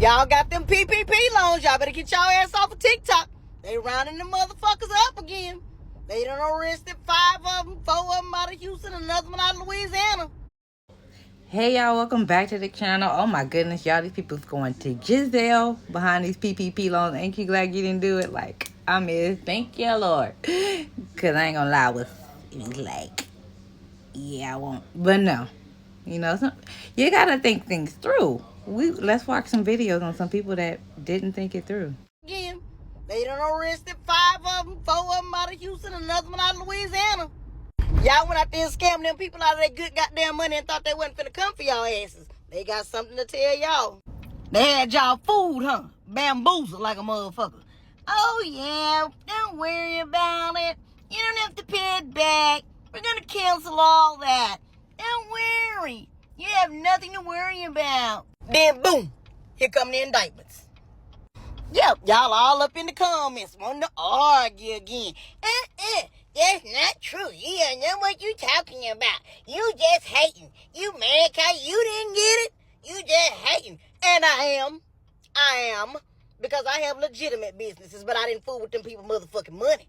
Y'all got them PPP loans. Y'all better get y'all ass off of TikTok. They rounding the motherfuckers up again. They done arrested 5 of them, 4 of them out of Houston, another one out of Louisiana. Hey y'all, welcome back to the channel. Oh my goodness, y'all, these people's going to Giselle behind these PPP loans. Ain't you glad you didn't do it? Like, I mean, thank you, Lord. Because I ain't gonna lie, it was like, yeah, I won't. But no, you know, you gotta think things through. Let's watch some videos on some people that didn't think it through. Again, they done arrested 5 of them, 4 of them out of Houston, another one out of Louisiana. Y'all went out there and scammed them people out of their good goddamn money and thought they wasn't finna come for y'all asses. They got something to tell y'all. They had y'all fooled, huh? Bamboozled like a motherfucker. Oh yeah, don't worry about it. You don't have to pay it back. We're gonna cancel all that. Don't worry. You have nothing to worry about. Then boom, here come the indictments. Yep, y'all all up in the comments wanting to argue again. That's not true. You don't know what you talking about. You just hating. You mad cause you didn't get it? You just hating. And I am. Because I have legitimate businesses, but I didn't fool with them people motherfucking money.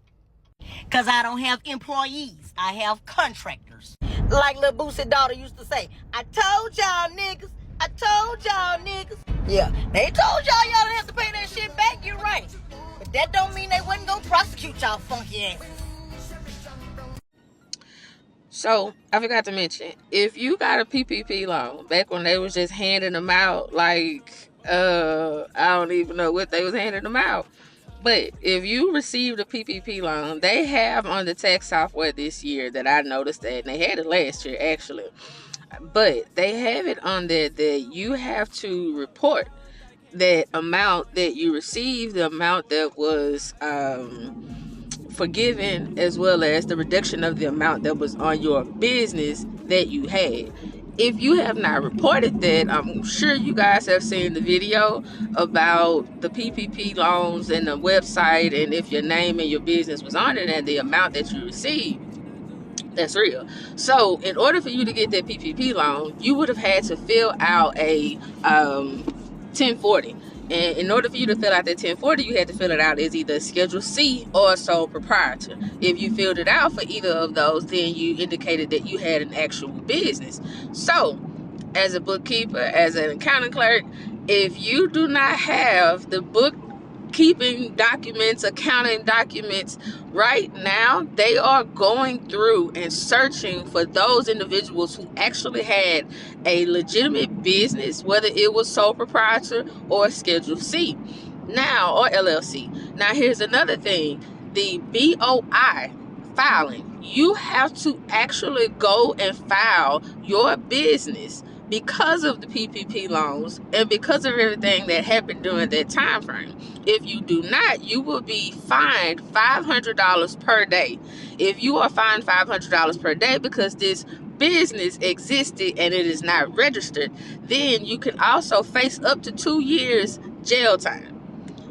Cause I don't have employees. I have contractors. Like Lil Boosie's daughter used to say, I told y'all niggas. Yeah, they told y'all didn't have to pay that shit back, you're right. But that don't mean they wasn't gonna prosecute y'all funky asses. So, I forgot to mention, if you got a PPP loan, back when they was just handing them out, like, I don't even know what they was handing them out. But if you received a PPP loan, they have on the tax software this year that I noticed that, and they had it last year, actually. But they have it on there that you have to report that amount that you received, the amount that was forgiven, as well as the reduction of the amount that was on your business that you had. If you have not reported that, I'm sure you guys have seen the video about the PPP loans and the website, and if your name and your business was on it and the amount that you received. That's real. So in order for you to get that PPP loan, you would have had to fill out a 1040. And in order for you to fill out that 1040, you had to fill it out as either Schedule C or sole proprietor. If you filled it out for either of those, then you indicated that you had an actual business. So as a bookkeeper, as an accounting clerk, if you do not have the bookkeeping documents, accounting documents right now, they are going through and searching for those individuals who actually had a legitimate business, whether it was sole proprietor or Schedule C now, or LLC. Now here's another thing, the BOI filing. You have to actually go and file your business because of the PPP loans and because of everything that happened during that time frame. If you do not, you will be fined $500 per day. If you are fined $500 per day because this business existed and it is not registered, then you can also face up to 2 years jail time.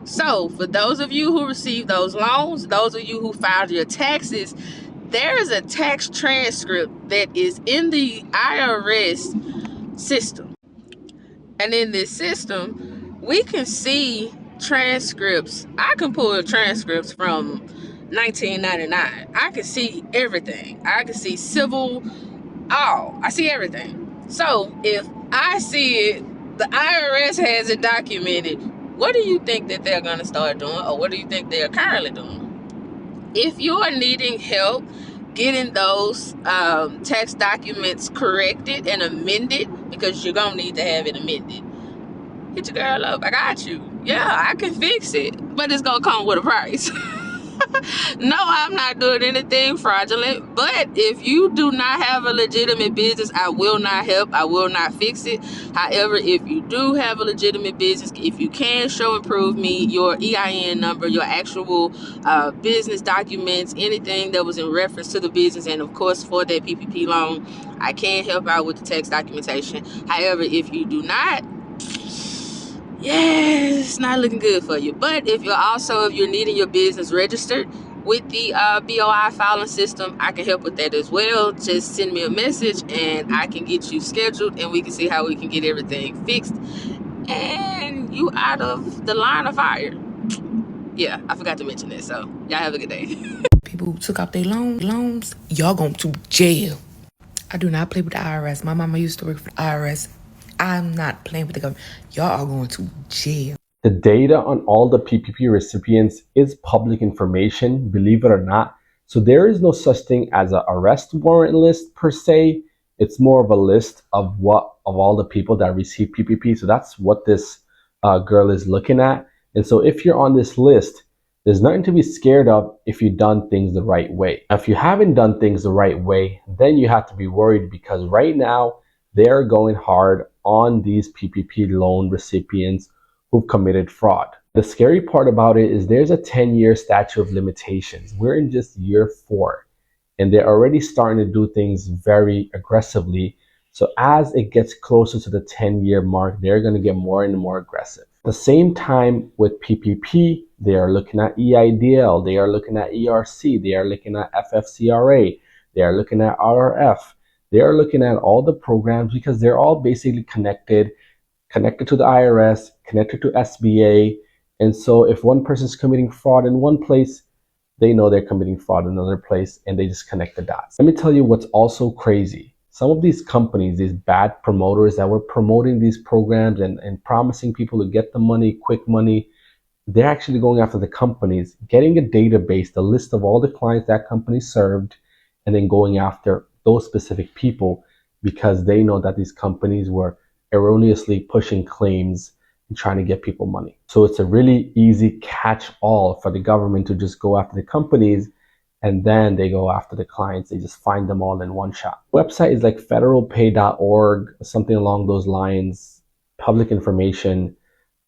So for those of you who received those loans, those of you who filed your taxes, there is a tax transcript that is in the IRS system. And in this system, we can see transcripts. I can pull transcripts from 1999. I can see everything. I can see civil, I see everything. So if I see it, the IRS has it documented, what do you think that they're going to start doing, or what do you think they're currently doing? If you are needing help getting those tax documents corrected and amended, because you're going to need to have it amended, hit your girl up. I got you. Yeah, I can fix it, but it's going to come with a price. No, I'm not doing anything fraudulent, but if you do not have a legitimate business, I will not help. I will not fix it. However, if you do have a legitimate business, if you can show and prove me your EIN number, your actual business documents, anything that was in reference to the business, and of course for that PPP loan, I can help out with the tax documentation. However, if you do not, yes, it's not looking good for you. But if you're needing your business registered with the BOI filing system, I can help with that as well. Just send me a message and I can get you scheduled and we can see how we can get everything fixed. And you out of the line of fire. Yeah, I forgot to mention that. So y'all have a good day. People who took out their loans, y'all going to jail. I do not play with the IRS. My mama used to work for the IRS. I'm not playing with the government. Y'all are going to jail. The data on all the PPP recipients is public information, believe it or not. So there is no such thing as an arrest warrant list per se. It's more of a list of all the people that receive PPP. So that's what this girl is looking at. And so if you're on this list, there's nothing to be scared of if you've done things the right way. If you haven't done things the right way, then you have to be worried, because right now they're going hard on these PPP loan recipients who've committed fraud. The scary part about it is there's a 10-year statute of limitations. We're in just year 4, and they're already starting to do things very aggressively. So as it gets closer to the 10-year mark, they're going to get more and more aggressive. At the same time with PPP, they are looking at EIDL, they are looking at ERC, they are looking at FFCRA, they are looking at RRF. They are looking at all the programs because they're all basically connected to the IRS, connected to SBA. And so if one person's committing fraud in one place, they know they're committing fraud in another place, and they just connect the dots. Let me tell you what's also crazy. Some of these companies, these bad promoters that were promoting these programs and promising people to get the money, quick money, they're actually going after the companies, getting a database, the list of all the clients that company served, and then going after those specific people because they know that these companies were erroneously pushing claims and trying to get people money. So it's a really easy catch-all for the government to just go after the companies, and then they go after the clients. They just find them all in one shot. Website is like federalpay.org, something along those lines, public information.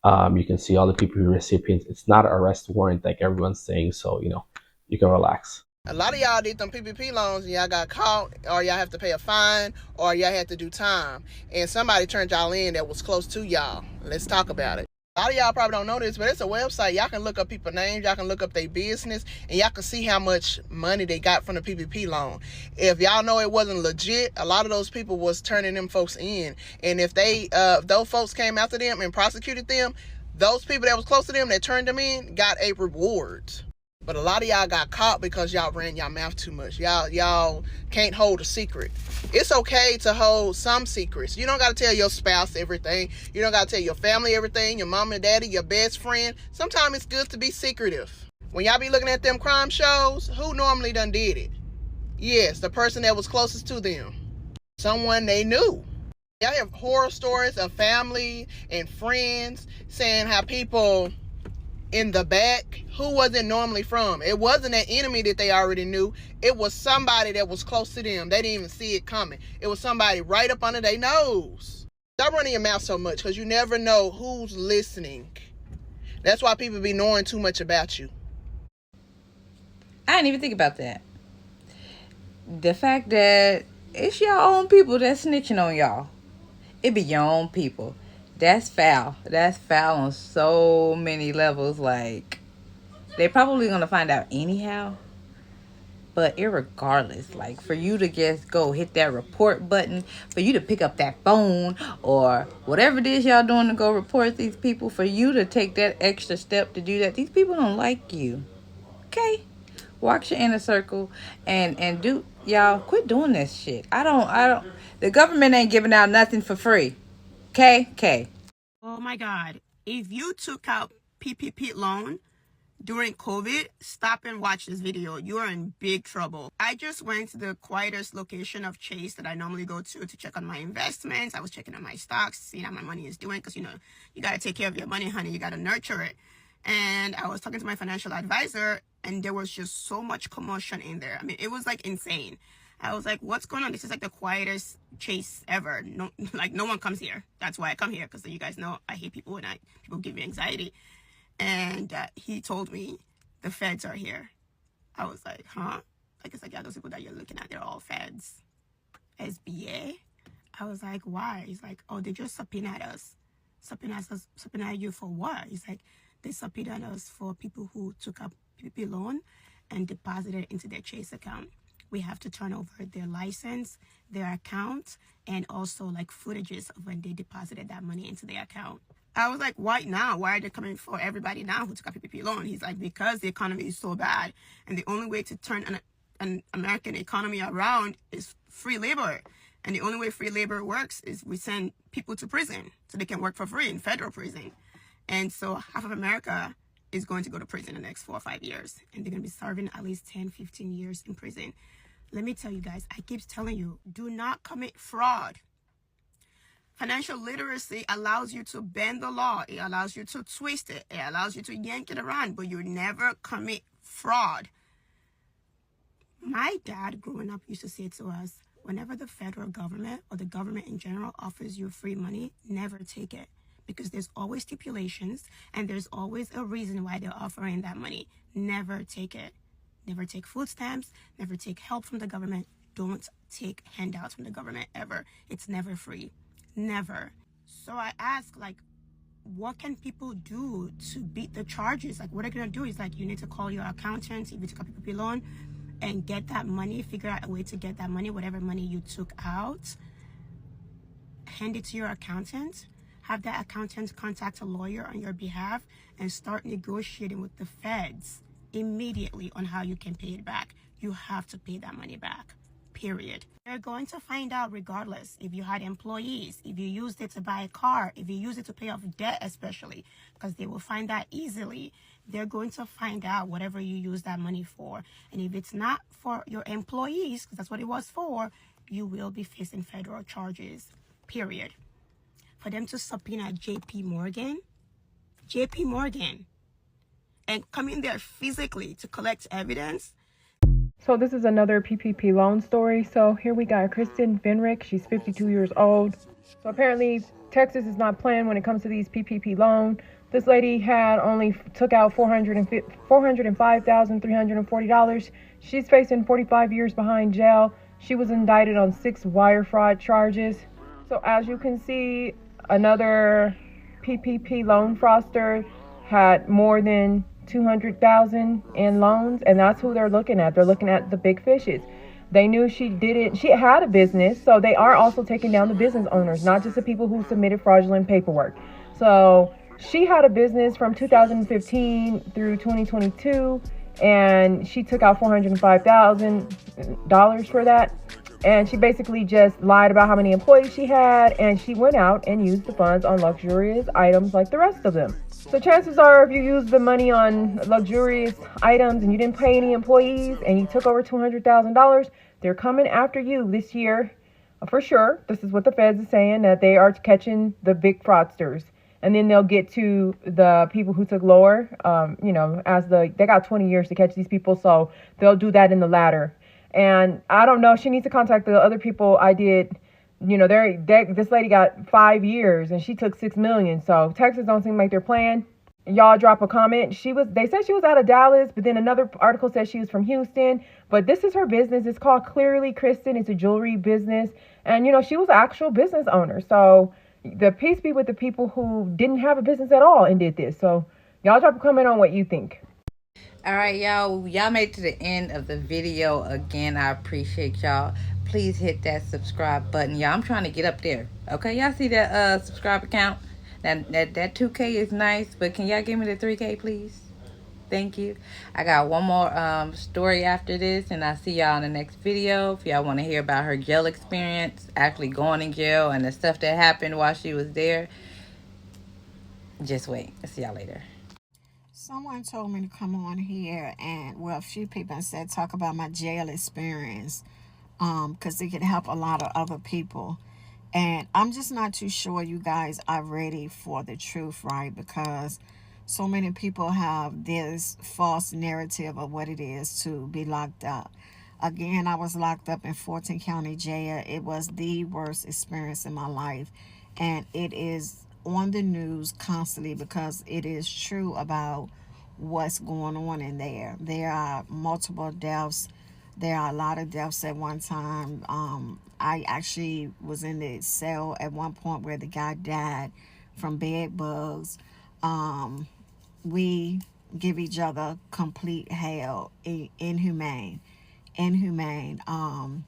You can see all the PPP recipients. It's not an arrest warrant like everyone's saying, so you can relax. A lot of y'all did them PPP loans and y'all got caught, or y'all have to pay a fine, or y'all had to do time. And somebody turned y'all in that was close to y'all. Let's talk about it. A lot of y'all probably don't know this, but it's a website. Y'all can look up people's names, y'all can look up their business, and y'all can see how much money they got from the PPP loan. If y'all know it wasn't legit, a lot of those people was turning them folks in. And if those folks came after them and prosecuted them, those people that was close to them that turned them in got a reward. But a lot of y'all got caught because y'all ran your mouth too much. Y'all can't hold a secret. It's okay to hold some secrets. You don't got to tell your spouse everything. You don't got to tell your family everything, your mom and daddy, your best friend. Sometimes it's good to be secretive. When y'all be looking at them crime shows, who normally done did it? Yes, the person that was closest to them. Someone they knew. Y'all have horror stories of family and friends saying how people in the back, who was it normally from? It wasn't an enemy that they already knew. It was somebody that was close to them. They didn't even see it coming. It was somebody right up under their nose. Stop running your mouth so much, because you never know who's listening. That's why people be knowing too much about you. I didn't even think about that. The fact that it's your own people that's snitching on y'all. It be your own people. That's foul. That's foul on so many levels. Like, they probably gonna find out anyhow. But irregardless, like, for you to just go hit that report button, for you to pick up that phone or whatever it is y'all doing to go report these people, for you to take that extra step to do that, these people don't like you. Okay? Watch your inner circle and do, y'all, quit doing this shit. I don't, the government ain't giving out nothing for free. Okay? Oh my God. If you took out PPP loan during COVID, stop and watch this video. You are in big trouble. I just went to the quietest location of Chase that I normally go to check on my investments. I was checking on my stocks, seeing how my money is doing, because, you got to take care of your money, honey. You got to nurture it. And I was talking to my financial advisor, and there was just so much commotion in there. I mean, it was like insane. I was like, what's going on? This is like the quietest Chase ever. No one comes here. That's why I come here, because you guys know I hate people when people give me anxiety. And he told me the feds are here. I was like, huh? Like, it's like, yeah, those people that you're looking at, they're all feds. SBA? I was like, why? He's like, oh, they just subpoenaed us. Subpoenaed you for what? He's like, they subpoenaed us for people who took up PPP loan and deposited into their Chase account. We have to turn over their license, their account, and also like footages of when they deposited that money into their account. I was like, why now? Why are they coming for everybody now who took a PPP loan? He's like, because the economy is so bad. And the only way to turn an American economy around is free labor. And the only way free labor works is we send people to prison so they can work for free in federal prison. And so half of America is going to go to prison in the next 4 or 5 years. And they're going to be serving at least 10, 15 years in prison. Let me tell you guys, I keep telling you, do not commit fraud. Financial literacy allows you to bend the law. It allows you to twist it. It allows you to yank it around, but you never commit fraud. My dad growing up used to say to us, whenever the federal government or the government in general offers you free money, never take it. Because there's always stipulations and there's always a reason why they're offering that money. Never take it. Never take food stamps. Never take help from the government. Don't take handouts from the government ever. It's never free. Never. So I ask, like, what can people do to beat the charges? Like, what are they going to do? Is like, you need to call your accountant if you took a PPP loan and get that money, figure out a way to get that money, whatever money you took out, hand it to your accountant, have that accountant contact a lawyer on your behalf and start negotiating with the feds immediately on how you can pay it back. You have to pay that money back. Period. They're going to find out regardless if you had employees, if you used it to buy a car, if you used it to pay off debt especially, because they will find that easily. They're going to find out whatever you use that money for. And if it's not for your employees, because that's what it was for, you will be facing federal charges. Period. For them to subpoena JP Morgan, and come in there physically to collect evidence. So this is another PPP loan story. So here we got Kristen Benrick. She's 52 years old. So apparently Texas is not playing when it comes to these PPP loan. This lady had only took out $405,340. She's facing 45 years behind jail. She was indicted on 6 wire fraud charges. So as you can see, another PPP loan fraudster had more than 200,000 in loans, and that's who they're looking at. They're looking at the big fishes. They knew she had a business, so they are also taking down the business owners, not just the people who submitted fraudulent paperwork. So she had a business from 2015 through 2022, and she took out $405,000 for that. And she basically just lied about how many employees she had, and she went out and used the funds on luxurious items like the rest of them. So chances are, if you use the money on luxurious items and you didn't pay any employees and you took over $200,000, they're coming after you this year for sure. This is what the feds are saying, that they are catching the big fraudsters. And then they'll get to the people who took lower, they got 20 years to catch these people. So they'll do that in the latter. And I don't know, she needs to contact the other people I did. This lady got 5 years and she took $6 million. So Texas don't seem like they're playing. Y'all drop a comment. They said she was out of Dallas, but then another article said she was from Houston. But this is her business. It's called Clearly Kristen. It's a jewelry business. And, she was an actual business owner. So the peace be with the people who didn't have a business at all and did this. So y'all drop a comment on what you think. All right, y'all made it to the end of the video. Again, I appreciate y'all. Please hit that subscribe button, y'all. I'm trying to get up there. Okay, y'all see that subscriber count? That 2K is nice, but can y'all give me the 3K, please? Thank you. I got one more story after this, and I'll see y'all in the next video. If y'all want to hear about her jail experience, actually going in jail, and the stuff that happened while she was there, just wait. I'll see y'all later. Someone told me to come on here and, a few people said talk about my jail experience, because it could help a lot of other people. And I'm just not too sure you guys are ready for the truth, right? Because so many people have this false narrative of what it is to be locked up. Again, I was locked up in Fulton County Jail. It was the worst experience in my life. And it is on the news constantly because it is true about what's going on in there. There are multiple deaths. There are a lot of deaths at one time. I actually was in the cell at one point where the guy died from bed bugs. We give each other complete hell. Inhumane. When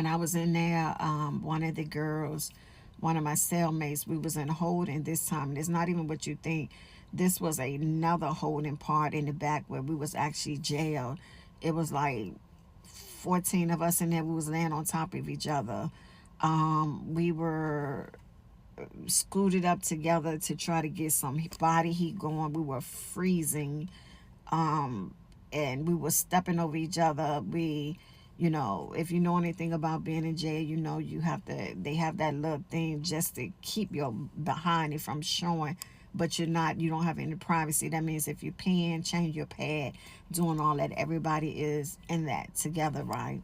I was in there, one of the girls one of my cellmates. We was in holding this time, and it's not even what you think. This was another holding part in the back where we was actually jailed. It was like 14 of us in there. We was laying on top of each other. We were scooted up together to try to get some body heat going. We were freezing, and we were stepping over each other. We, you know, if you know anything about being in jail, you know you have to, they have that little thing just to keep your behind it from showing, but you don't have any privacy. That means if you're peeing, change your pad, doing all that, everybody is in that together, right?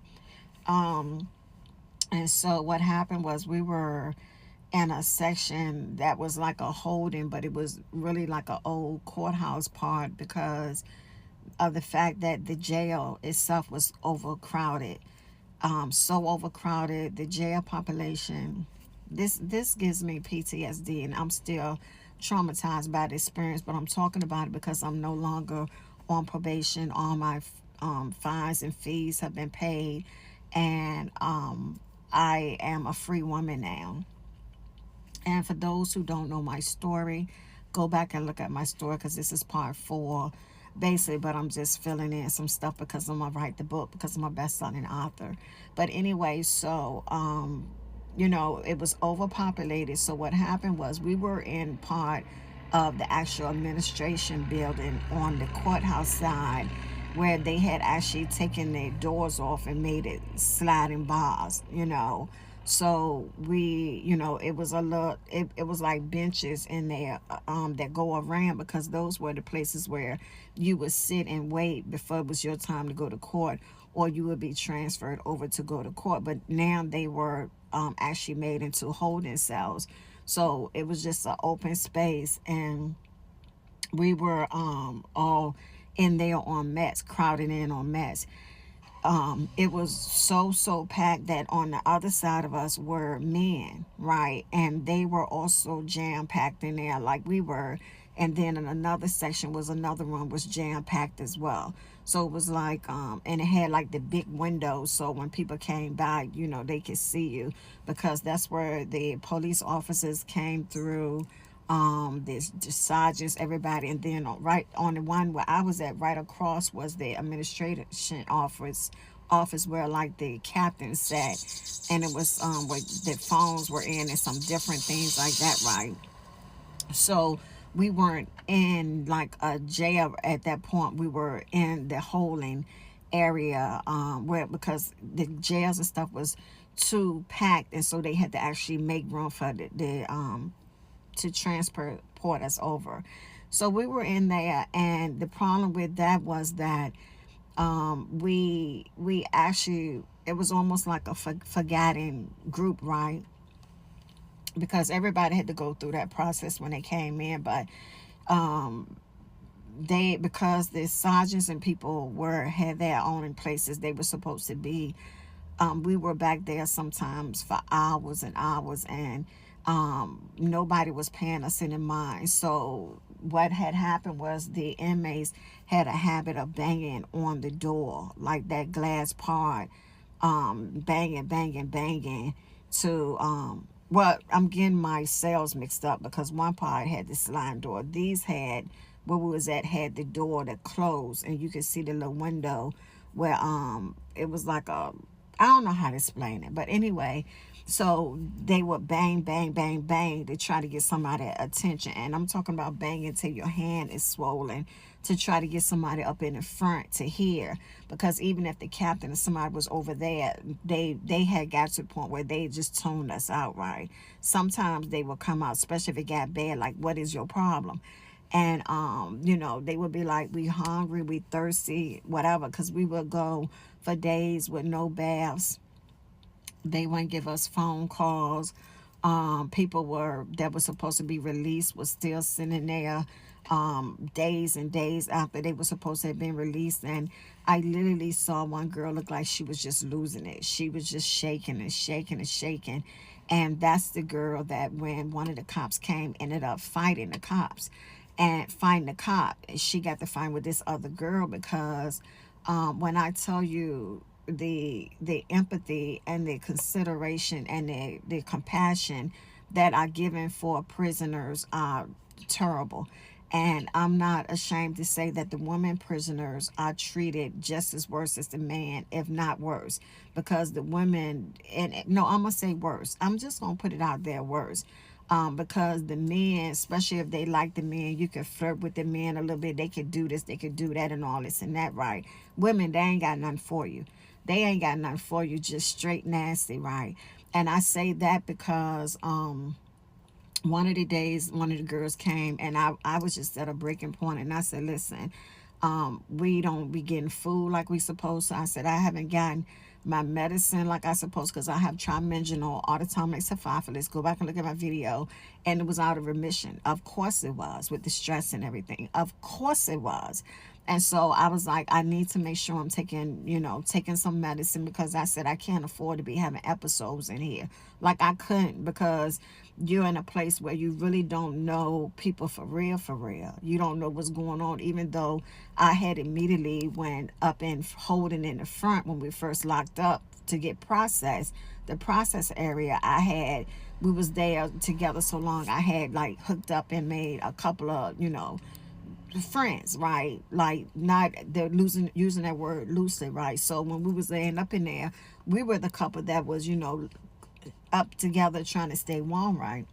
And so what happened was we were in a section that was like a holding, but it was really like an old courthouse part because of the fact that the jail itself was overcrowded. So overcrowded, the jail population. This gives me PTSD, and I'm still traumatized by the experience. But I'm talking about it because I'm no longer on probation. All my fines and fees have been paid, and I am a free woman now. And for those who don't know my story, go back and look at my story because this is part 4, basically. But I'm just filling in some stuff because I'm gonna write the book because I'm a best-selling author. But anyway, so you know, it was overpopulated. So what happened was we were in part of the actual administration building on the courthouse side, where they had actually taken their doors off and made it sliding bars, you know. So we, you know, it was a lot, it was like benches in there that go around, because those were the places where you would sit and wait before it was your time to go to court, or you would be transferred over to go to court. But now they were actually made into holding cells. So it was just an open space, and we were all in there on mats, crowded in on mats. It was so packed that on the other side of us were men, right? And they were also jam packed in there like we were. And then in another section was another room was jam packed as well. So it was like, and it had like the big windows, so when people came by, you know, they could see you, because that's where the police officers came through. The sergeants, everybody. And then right on the one where I was at, right across was the administration office where like the captain sat, and it was where the phones were in and some different things like that, right? So we weren't in like a jail at that point. We were in the holding area, where, because the jails and stuff was too packed, and so they had to actually make room for the to transport us over. So we were in there, and the problem with that was that we actually, it was almost like a forgotten group, right? Because everybody had to go through that process when they came in, but they, because the sergeants and people had their own places they were supposed to be, we were back there sometimes for hours and hours, and nobody was paying us any mind. So what had happened was the inmates had a habit of banging on the door, like that glass part, banging to well, I'm getting my cells mixed up because one part had the sliding door. These had, where we was at, had the door that closed, and you could see the little window where it was like a, I don't know how to explain it, but anyway, so they would bang to try to get somebody attention. And I'm talking about banging till your hand is swollen, to try to get somebody up in the front to hear. Because even if the captain or somebody was over there, they had got to the point where they just tuned us out, right? Sometimes they would come out, especially if it got bad, like, what is your problem? And you know, they would be like, we hungry, we thirsty, whatever, because we would go for days with no baths. They wouldn't give us phone calls. People that were supposed to be released was still sitting there days and days after they were supposed to have been released. And I literally saw one girl look like she was just losing it. She was just shaking and shaking and shaking. And that's the girl that, when one of the cops came, ended up fighting the cops. And fighting the cop, she got to fight with this other girl, because when I tell you the empathy and the consideration and the compassion that are given for prisoners are terrible. And I'm not ashamed to say that the women prisoners are treated just as worse as the man, if not worse. Because the women, and no, I'm going to say worse. I'm just going to put it out there, worse. Because the men, especially if they like the men, you can flirt with the men a little bit. They could do this, they could do that, and all this and that, right? Women, they ain't got nothing for you. They ain't got nothing for you, just straight nasty, right? And I say that because one of the days, one of the girls came, and I was just at a breaking point, and I said, listen, we don't be getting food like we supposed to. I said, I haven't gotten my medicine like I supposed, because I have trimensional autotomic cephalus. Go back and look at my video, and it was out of remission. Of course it was, with the stress and everything. Of course it was. And so I was like, I need to make sure I'm taking, taking some medicine, because I said I can't afford to be having episodes in here. Like I couldn't, because you're in a place where you really don't know people for real, for real. You don't know what's going on, even though I had immediately went up and holding in the front when we first locked up to get processed. The process area we was there together so long, I had like hooked up and made a couple of, friends, right? Like, not, they're using that word loosely, right? So when we was laying up in there, we were the couple that was, up together trying to stay warm, right?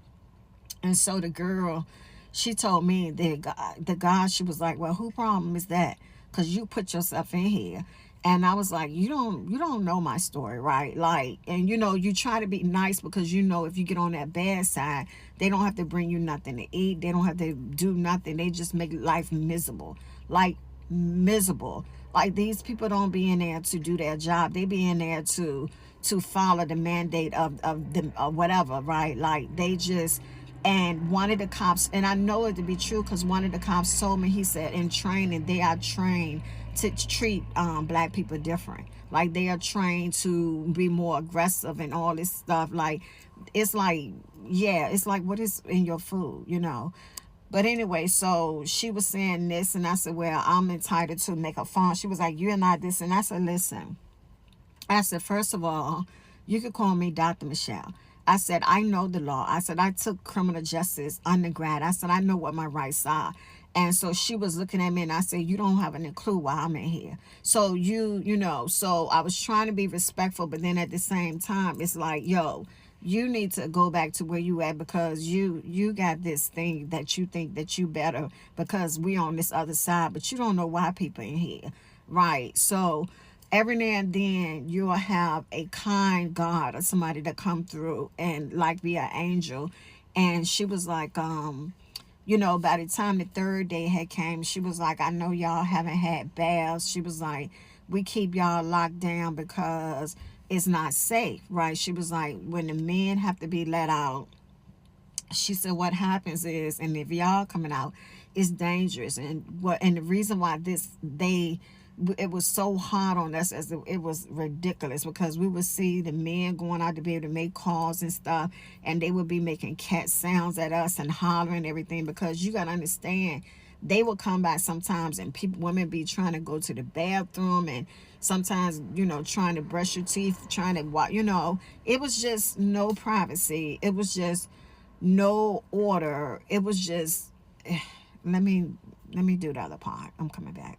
And so the girl, she told me the guy, she was like, well, who problem is that? Because you put yourself in here. And I was like, you don't know my story, right? Like, and you try to be nice, because if you get on that bad side, they don't have to bring you nothing to eat. They don't have to do nothing. They just make life miserable. Like, miserable. Like, these people don't be in there to do their job. They be in there to follow the mandate of them or whatever, right? Like, they just, and one of the cops, and I know it to be true, because one of the cops told me, he said, in training, they are trained to treat black people different. Like, they are trained to be more aggressive and all this stuff. Like, it's like, yeah, it's like, what is in your food, But anyway, so she was saying this, and I said, well, I'm entitled to make a phone. She was like, you're not this. And I said, listen, I said, first of all, you could call me Dr. Michelle. I said, I know the law. I said, I took criminal justice undergrad. I said, I know what my rights are. And so she was looking at me, and I said, you don't have any clue why I'm in here. So so I was trying to be respectful, but then at the same time, it's like, yo, you need to go back to where you at, because you got this thing that you think that you better, because we on this other side, but you don't know why people in here, right? So every now and then you'll have a kind God or somebody to come through and like be an angel. And she was like, by the time the third day had came, she was like, I know y'all haven't had baths. She was like, we keep y'all locked down because it's not safe, right? She was like, when the men have to be let out, she said, what happens is, and if y'all coming out, it's dangerous. And the reason why it was so hard on us, as it was ridiculous, because we would see the men going out to be able to make calls and stuff, and they would be making cat sounds at us and hollering and everything, because you got to understand, they would come by sometimes, and women be trying to go to the bathroom, and sometimes, trying to brush your teeth, trying to walk, it was just no privacy. It was just no order. It was just, let me do the other part. I'm coming back.